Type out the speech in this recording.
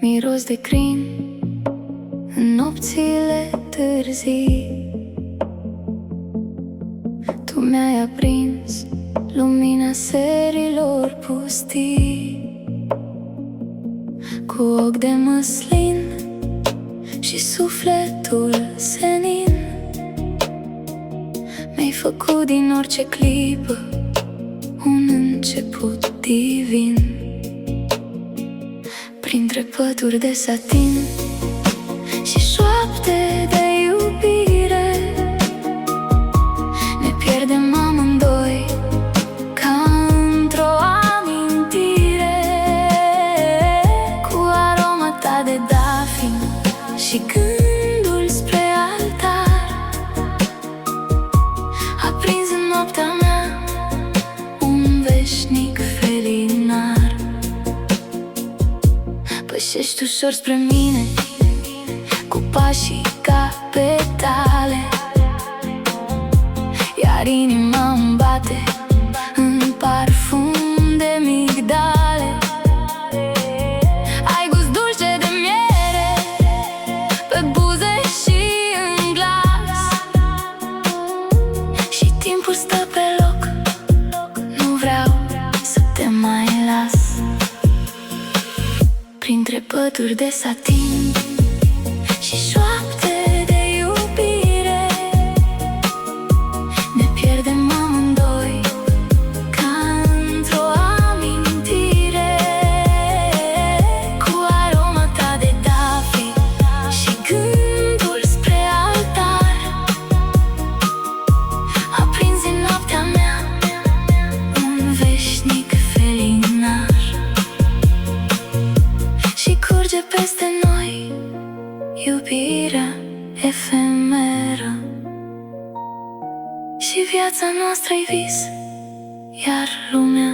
miros de crin în nopțile târzii. Tu mi-ai aprins lumina serilor pustii, cu ochi de măslin și sufletul senin. Mi-ai făcut din orice clipă un început divin. Printre pături de satin și șoapte de iubire, ne pierdem amândoi ca într-o amintire, cu aroma ta de dafin și gândul spre altar, aprins în noaptea mea un veșnic felinar. Pășești ușor spre mine cu pașii ca petale, iar inima îmi bate în parfum de migdale. Ai gust dulce de miere pe buze și în glas, și timpul stă pe loc, nu vreau să te mai las. Printre pături de satin și șoapte de iubire, ne pierdem amândoi ca într-o amintire, cu aroma ta de dafin și gândul spre altar, aprins în noaptea mea un veșnic felinar. Și curge peste noi iubirea efemeră, și viața noastră-i vis, iar lumea